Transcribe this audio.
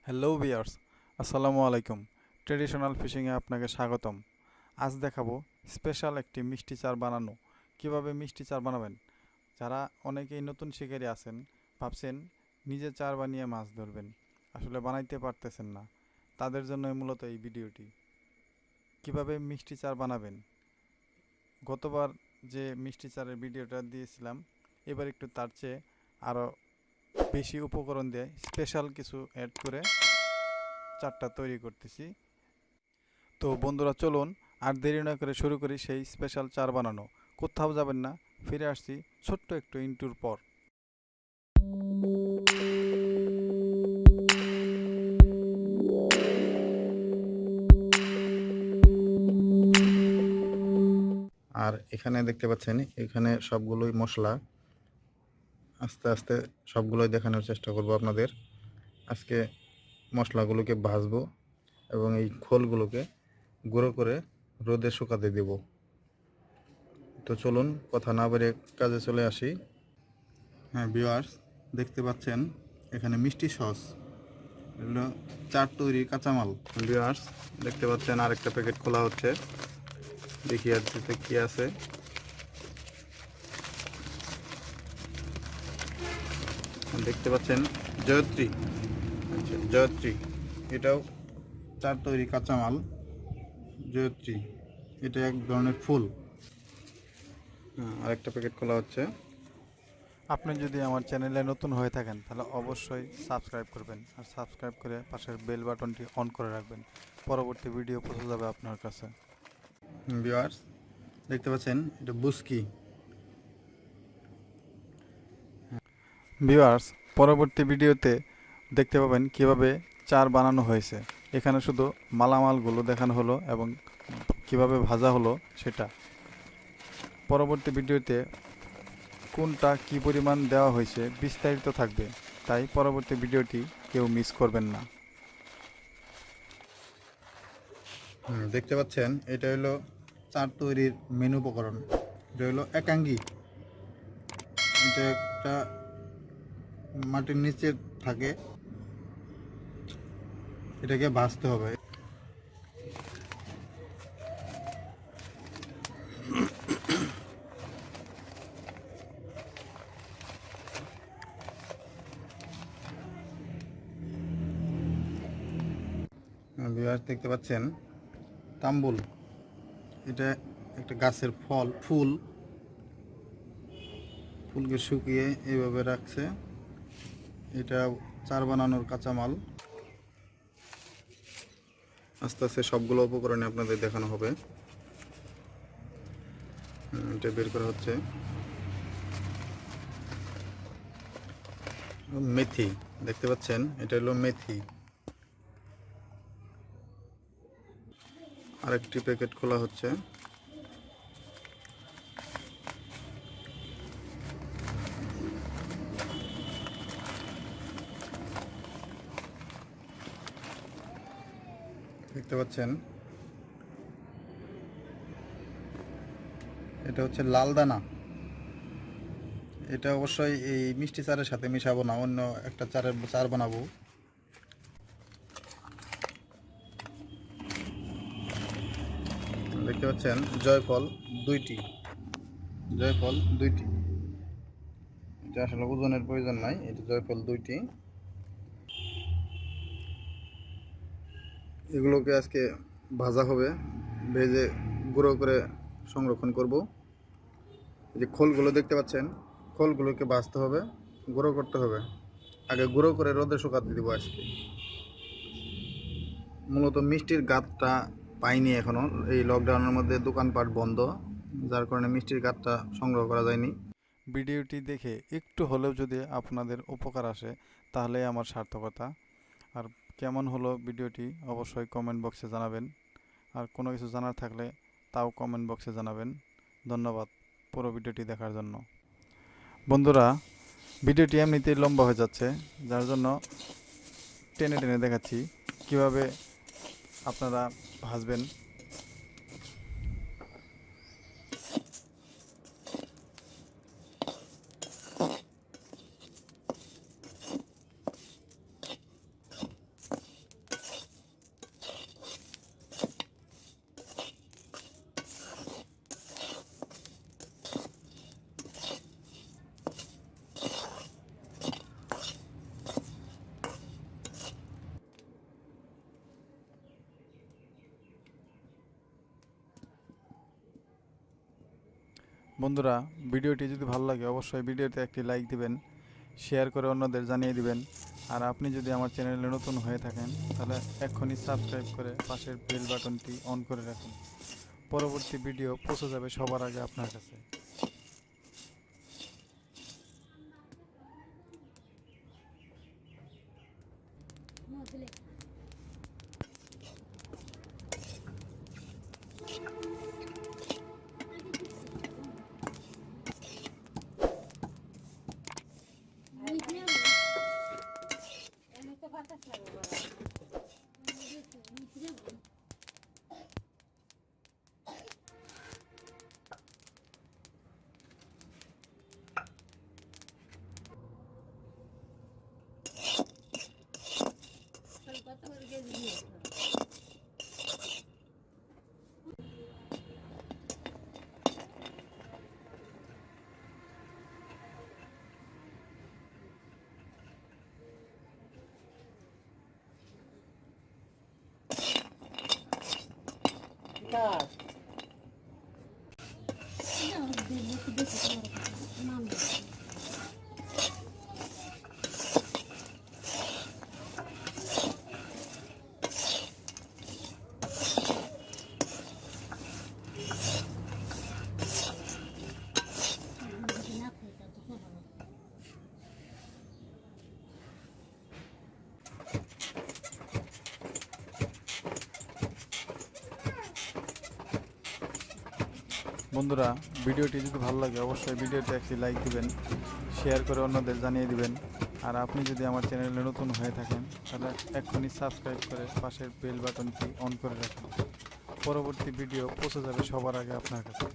Hello viewers, আসসালামু আলাইকুম। Traditional ফিশিংয়ে আপনাকে স্বাগতম। আজ দেখাবো স্পেশাল একটি মিষ্টি চার বানানো। কিভাবে মিষ্টি চার বানাবেন? যারা অনেকেই নতুন শিকারী আছেন, ভাবছেন নিজে চার বানিয়ে মাছ ধরবেন, আসলে বানাইতে পারতেছেন না, তাদের জন্য মূলত এই ভিডিওটি। কিভাবে মিষ্টি চার বানাবেন? গতবার যে মিষ্টি চারের ভিডিওটা দিয়েছিলাম, এবার একটু তার চেয়ে আরও বেশি উপকরণ দিয়ে স্পেশাল কিছু অ্যাড করে চারটা তৈরি করতেছি। তো বন্ধুরা, চলুন আর দেরি না করে শুরু করি সেই স্পেশাল চার বানানো। কোথাও যাবেন না, ফিরে আসছি ছোট্ট একটু ইন্টুর পর। আর এখানে দেখতে পাচ্ছেন, এখানে সবগুলোই মশলা। আস্তে আস্তে সবগুলোই দেখানোর চেষ্টা করব আপনাদের। আজকে মশলাগুলোকে ভাজবো এবং এই খোলগুলোকে গুঁড়ো করে রোদে শুকাতে দেব। তো চলুন কথা না বেরিয়ে কাজে চলে আসি। হ্যাঁ ভিউয়ার্স, দেখতে পাচ্ছেন এখানে মিষ্টি সস, এগুলো চার তৈরির কাঁচামাল। ভিউয়ার্স, দেখতে পাচ্ছেন আরেকটা প্যাকেট খোলা হচ্ছে, দেখি আর কি আছে। দেখতে পাচ্ছেন জয়ত্রী, আচ্ছা জয়ত্রী, এটাও চার তৈরি কাঁচামাল। জয়ত্রী এটা এক ধরনের ফুল। আরেকটা প্যাকেট খোলা হচ্ছে। আপনি যদি আমার চ্যানেলে নতুন হয়ে থাকেন তাহলে অবশ্যই সাবস্ক্রাইব করবেন, আর সাবস্ক্রাইব করে পাশের বেল বাটনটি অন করে রাখবেন। পরবর্তী ভিডিও পৌঁছে যাবে আপনার কাছে। ভিউয়ার্স, দেখতে পাচ্ছেন এটা বুস্কি। ভিউয়ার্স, পরবর্তী ভিডিওতে দেখতে পাবেন কিভাবে চার বানানো হয়েছে। এখানে শুধু মালামালগুলো দেখানো হলো এবং কিভাবে ভাজা হলো সেটা। পরবর্তী ভিডিওতে কোনটা কি পরিমাণ দেওয়া হয়েছে বিস্তারিত থাকবে, তাই পরবর্তী ভিডিওটি কেউ মিস করবেন না। দেখতে পাচ্ছেন এটা হলো চার তৈরির মেন উপকরণ। এটা হলো একাঙ্গি। এটা একটা মাটির নিচে থাকে, এটাকে ভাজতে হবে। ভিউয়ার্স, দেখতে পাচ্ছেন তাম্বুল, এটা একটা গাছের ফুলকে শুকিয়ে এইভাবে রাখছে। এটা চার বানানোর কাঁচামাল। আস্তে আস্তে সবগুলো উপকরণে আপনাদের দেখানো হবে। এটা বের করা হচ্ছে। মেথি, দেখতে পাচ্ছেন এটা হলো মেথি। আরেকটি প্যাকেট খোলা হচ্ছে। দেখতে পাচ্ছেন এটা হচ্ছে লাল দানা। এটা অবশ্যই এই মিষ্টি চারের সাথে মিশাবো না, অন্য একটা চার বানাবো। দেখতে পাচ্ছেন জয়ফল দুইটি। এটা আসলে ওজনের প্রয়োজন নাই, এটা জয়ফল দুইটি। এগুলোকে আজকে ভাজা হবে, ভেজে গুঁড়ো করে সংরক্ষণ করব। এই যে খোলগুলো দেখতে পাচ্ছেন, খোলগুলোকে ভাজতে হবে, গুঁড়ো করতে হবে। আগে গুঁড়ো করে রোদে শুকাতে দিব আজকে। মূলত মিষ্টির গাঁতটা পাইনি এখনো, এই লকডাউনের মধ্যে দোকানপাট বন্ধ, যার কারণে মিষ্টির গাঁতটা সংগ্রহ করা যায়নি। ভিডিওটি দেখে একটু হলেও যদি আপনাদের উপকার আসে তাহলে আমার সার্থকতা। আর কেমন হলো ভিডিওটি অবশ্যই কমেন্ট বক্সে জানাবেন, আর কোনো কিছু জানার থাকলে তাও কমেন্ট বক্সে জানাবেন। ধন্যবাদ পুরো ভিডিওটি দেখার জন্য। বন্ধুরা, ভিডিওটি এমনিতেই লম্বা হয়ে যাচ্ছে, যার জন্য টেনে টেনে দেখাচ্ছি কিভাবে আপনারা ভাজবেন। বন্ধুরা, ভিডিওটি যদি ভালো লাগে অবশ্যই ভিডিওতে একটি লাইক দিবেন, শেয়ার করে অন্যদের জানিয়ে দিবেন। আর আপনি যদি আমার চ্যানেলে নতুন হয়ে থাকেন তাহলে এক্ষুনি সাবস্ক্রাইব করে পাশের বেল বাটনটি অন করে রাখুন। পরবর্তী ভিডিও পৌঁছে যাবে সবার আগে আপনার কাছে। Char. বন্ধুরা, ভিডিওটি যদি ভালো লাগে অবশ্যই ভিডিওতে একটি লাইক দিবেন, শেয়ার করে অন্যদের জানিয়ে দিবেন। আর আপনি যদি আমার চ্যানেলে নতুন হয়ে থাকেন তাহলে এক্ষুনি সাবস্ক্রাইব করে পাশের বেল বাটনটি অন করে রাখুন। পরবর্তী ভিডিও পৌঁছে যাবে সবার আগে আপনার কাছে।